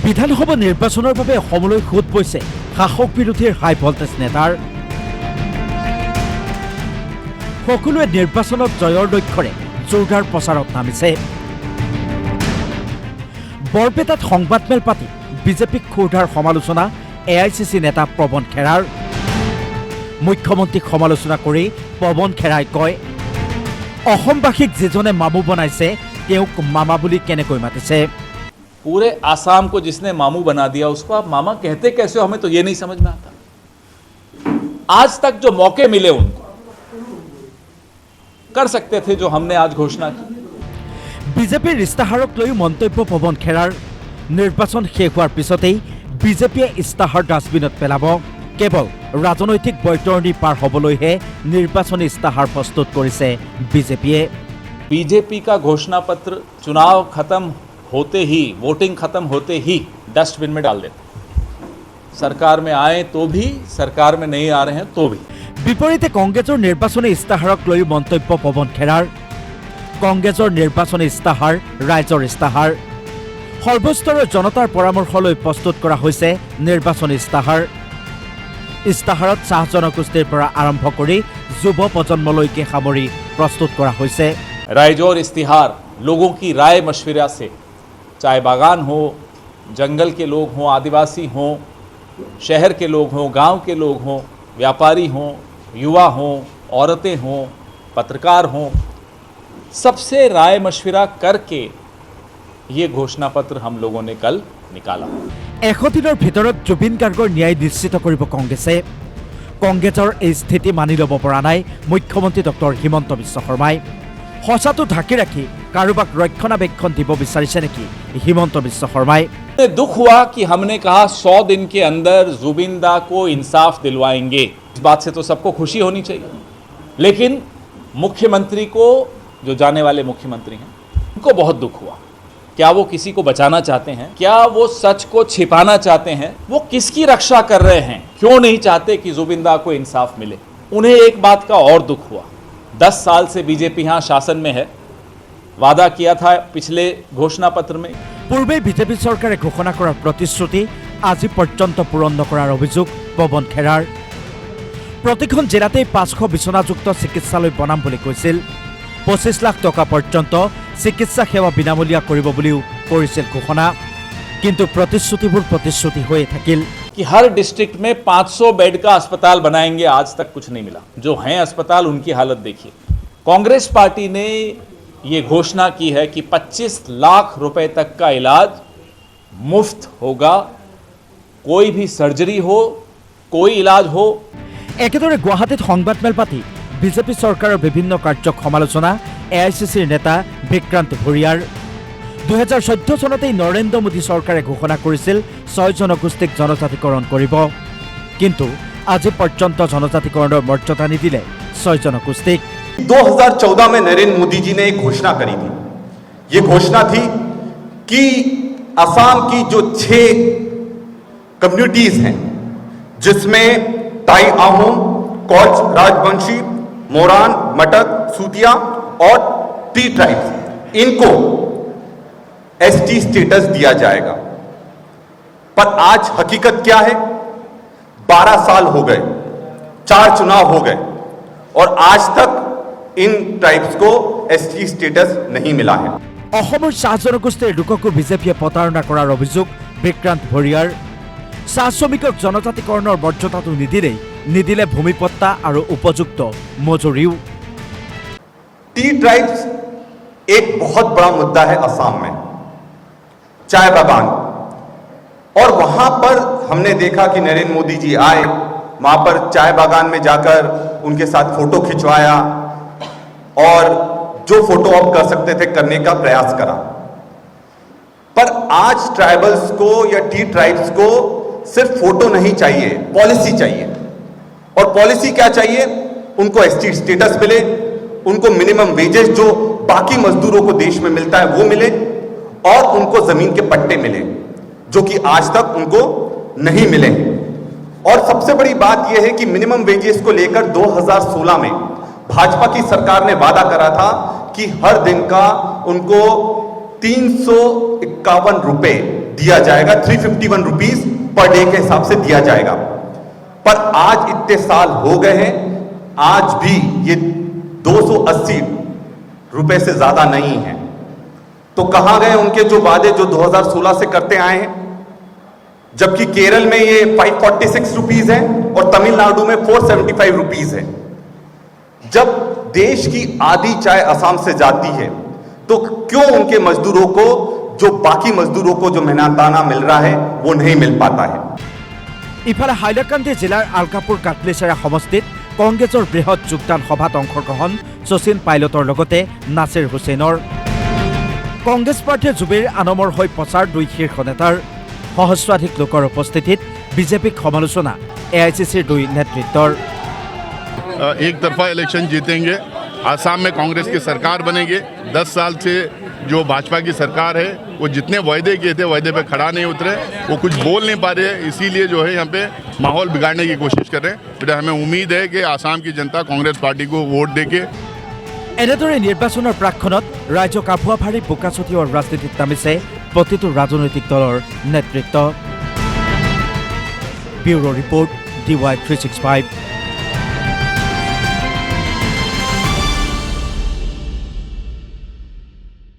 বিধানসভা নিৰ্বাচনৰ বাবে অসমলৈ সোঁত বৈছে শাসক বিৰোধীৰ হাই ভল্টেজ নেতাৰ। সকলোৱে নিৰ্বাচনত জয়ৰ লক্ষ্যৰে জোৰদাৰ প্ৰচাৰত নামিছে। বৰপেটাত সংবাদমেল পাতি বিজেপিক ক্ষুৰধাৰ সমালোচনা AICC নেতা পৱন খেৰাৰ। মুখ্যমন্ত্ৰীক সমালোচনা কৰি পৱন খেৰাই কয়, অসমবাসীক যিজনে মামু বনাইছে তেওঁক মামা বুলি কেনেকৈ মাতিছে। पूरे आसाम को जिसने मामू बना दिया उसको आप मामा कहते कैसे हो, हमें तो ये नहीं समझ में आता। आज तक जो मौके मिले उनको कर सकते थे जो हमने आज घोषणा की। বিজেপিৰ ইস্তাহাৰক লৈ মন্তব্য পৱন খেৰাৰ। নিৰ্বাচন শেষ হোৱাৰ পিছতেই বিজেপিয়ে ইস্তাহাৰ ডাষ্টবিনত পেলাব। কেৱল ৰাজনৈতিক বৈতৰণি পাৰ হ'বলৈহে নিৰ্বাচনী ইস্তাহাৰ প্ৰস্তুত কৰিছে বিজেপিয়ে। बीजेपी का घोषणा पत्र चुनाव खत्म होते ही, वोटिंग खत्म होते ही डस्टबिन में डाल देते। सरकार में आए तो भी, सरकार में नहीं आ रहे हैं तो भी। বিপৰীতে কংগ্ৰেছৰ নিৰ্বাচনী ইস্তাহাৰক লৈ মন্তব্য পৱন খেৰাৰ। কংগ্ৰেছৰ নিৰ্বাচনী ইস্তাহাৰ ৰাইজৰ ইস্তাহাৰ। সৰ্বস্তৰৰ জনতাৰ পৰামৰ্শ লৈ প্ৰস্তুত কৰা হৈছে নিৰ্বাচনী ইস্তাহাৰ। ইস্তাহাৰত চাহ জনগোষ্ঠীৰ পৰা আৰম্ভ কৰি যুৱ প্ৰজন্মলৈকে সামৰি প্ৰস্তুত কৰা হৈছে। राइजोर इस्तिहार लोगों की राय मशविरा से, चाहे बागान हो, जंगल के लोग हों, आदिवासी हों, शहर के लोग हों, गांव के लोग हों, व्यापारी हों, युवा हों, औरतें हों, पत्रकार हों, सबसे राय मशविरा करके ये घोषणा पत्र हम लोगों ने कल निकाला। 100 দিনৰ ভিতৰত জুবিন গাৰ্গৰ ন্যায় নিশ্চিত কৰিব কংগ্ৰেছে। কংগ্ৰেছৰ এই স্থিতি মানি ল'ব পৰা নাই মুখ্যমন্ত্ৰী ডক্টৰ হিমন্ত বিশ্ব শৰ্মাই। সঁচাটো ঢাকি ৰাখি কাৰোবাক ৰক্ষণাবেক্ষণ দিব বিচাৰিছে নেকি হিমন্ত বিশ্ব শৰ্মাই। दुख हुआ कि हमने कहा 100 दिन के अंदर जुबिंदा को इंसाफ दिलवाएंगे। इस बात से तो सबको खुशी होनी चाहिए, लेकिन मुख्यमंत्री को, जो जाने वाले मुख्यमंत्री हैं, उनको बहुत दुख हुआ। क्या वो किसी को बचाना चाहते हैं? क्या वो सच को छिपाना चाहते हैं? वो किसकी रक्षा कर रहे हैं? क्यों नहीं चाहते कि जुबिंदा को इंसाफ मिले? उन्हें एक बात का और दुख हुआ, 10 साल से बीजेपी यहाँ शासन में है, वादा किया था पिछले घोषणा पत्र में। পূৰ্বে বিজেপি চৰকাৰে ঘোষণা কৰাৰ প্ৰতিশ্ৰুতি আজি পৰ্যন্ত পূৰণ নকৰাৰ অভিযোগ পৱন খেৰাৰ। প্ৰতিখন জিলাতেই 500 বিচনাযুক্ত চিকিৎসালয় বনাম বুলি কৈছিল। 25 লাখ টকা পৰ্যন্ত চিকিৎসা সেৱা বিনামূলীয়া কৰিব বুলিও কৰিছিল ঘোষণা। কিন্তু প্ৰতিশ্ৰুতিবোৰ প্ৰতিশ্ৰুতি হৈয়ে থাকিল। कि हर डिस्ट्रिक्ट में 500 बेड का अस्पताल बनाएंगे, आज तक कुछ नहीं मिला। जो हैं अस्पताल उनकी हालत देखिए। कांग्रेस पार्टी ने ये घोषणा की है कि 25 लाख रुपए तक का इलाज मुफ्त होगा, कोई भी सर्जरी हो, कोई इलाज हो। একেদৰে গুৱাহাটীত সংবাদমেল পাতি বিজেপি চৰকাৰৰ বিভিন্ন কাৰ্যক সমালোচনা AICCৰ নেতা বিক্ৰান্ত ভূৰিয়াৰ। 2014 চনতেই নৰেন্দ্ৰ মোদী চৰকাৰে ঘোষণা কৰিছিল 6 জনগোষ্ঠীক জনজাতিকৰণ কৰিব, কিন্তু আজি পৰ্যন্ত জনজাতিকৰণৰ মৰ্যাদা নিদিলে 6 জনগোষ্ঠীক। 2014 में नरेंद्र मोदी जी ने एक घोषणा करी थी। ये घोषणा थी कि असम की जो 6 कम्युनिटीज हैं, जिसमें ताई आहोम, कोच राजवंशी, मोरान, मटक, सूतिया और टी ट्राइब्स, इनको ST स्टेटस दिया जाएगा। पर आज हकीकत क्या है? 12 साल हो गए, 4 चुनाव हो गए और आज तक इन ट्राइब्स को ST स्टेटस नहीं मिला है। অসমৰ চাহ জনগোষ্ঠীৰ লোককো বিজেপিয়ে প্ৰতাৰণা কৰাৰ অভিযোগ বিক্ৰান্ত ভূৰিয়াৰ। চাহ শ্ৰমিকক জনজাতিকৰণৰ মৰ্যাদাটো নিদিলে ভূমিপট্টা আৰু উপযুক্ত মজুৰিও। टी ट्राइब्स एक बहुत बड़ा मुद्दा है असम में, चाय बागान। और वहां पर हमने देखा कि नरेंद्र मोदी जी आए, वहां पर चाय बागान में जाकर उनके साथ फोटो खिंचवाया और जो फोटो आप कर सकते थे करने का प्रयास करा। पर आज ट्राइबल्स को या टी ट्राइब्स को सिर्फ फोटो नहीं चाहिए, पॉलिसी चाहिए। और पॉलिसी क्या चाहिए? उनको ST स्टेटस मिले, उनको मिनिमम वेजेस जो बाकी मजदूरों को देश में मिलता है वो मिले, और उनको जमीन के पट्टे मिले, जो कि आज तक उनको नहीं मिले। और सबसे बड़ी बात यह है कि मिनिमम वेजेस को लेकर 2016 में भाजपा की सरकार ने वादा करा था कि हर दिन का उनको 351 रुपए दिया जाएगा, 351 रुपीस पर डे के हिसाब से दिया जाएगा। पर आज इतने साल हो गए हैं, आज भी ये 280 रुपए से ज्यादा नहीं है। तो कहां गए उनके जो वादे जो 2016 से करते आए हैं? जबकि केरल में ये 546 रुपीस है और तमिलनाडु में 475 रुपीस है। जब देश की आधी चाय असम से जाती है तो क्यों उनके मजदूरों को, जो बाकी मजदूरों को जो मेहनताना मिल रहा है, वो नहीं मिल पाता है। ইফালে হাইলাকান্দি জিলাৰ আলকাপুৰ কাটলিচেৰা সমষ্টিত কংগ্ৰেছৰ বৃহৎ যোগদান সভাত অংশগ্ৰহণ শচীন পাইলটৰ লগতে নাছিৰ হুছেইনৰ। কংগ্ৰেছ প্ৰাৰ্থী জুবিৰ আনমৰ হৈ প্ৰচাৰ দুই শীৰ্ষ নেতাৰ। সহস্ৰাধিক লোকৰ উপস্থিতিত বিজেপিক সমালোচনা এআইচিচিৰ দুই নেতৃত্বৰ। एक तरफा इलेक्शन जीतेंगे, आसाम में कांग्रेस की सरकार बनेगी। 10 साल से जो भाजपा की सरकार है वो जितने वायदे किए थे वायदे पे खड़ा नहीं उतरे, वो कुछ बोल नहीं पा रहे, इसीलिए जो है यहाँ पे माहौल बिगाड़ने की कोशिश कर रहे हैं। फिर हमें उम्मीद है कि आसाम की जनता कांग्रेस पार्टी को वोट देके এনেদৰে নিৰ্বাচনৰ প্ৰাক্ষণত ৰাজ্যক আভুৱা ভাৰী বোকা ছটিওৱাৰ ৰাজনীতিত নামিছে প্ৰতিটো ৰাজনৈতিক দলৰ নেতৃত্ব। Bureau report DY365।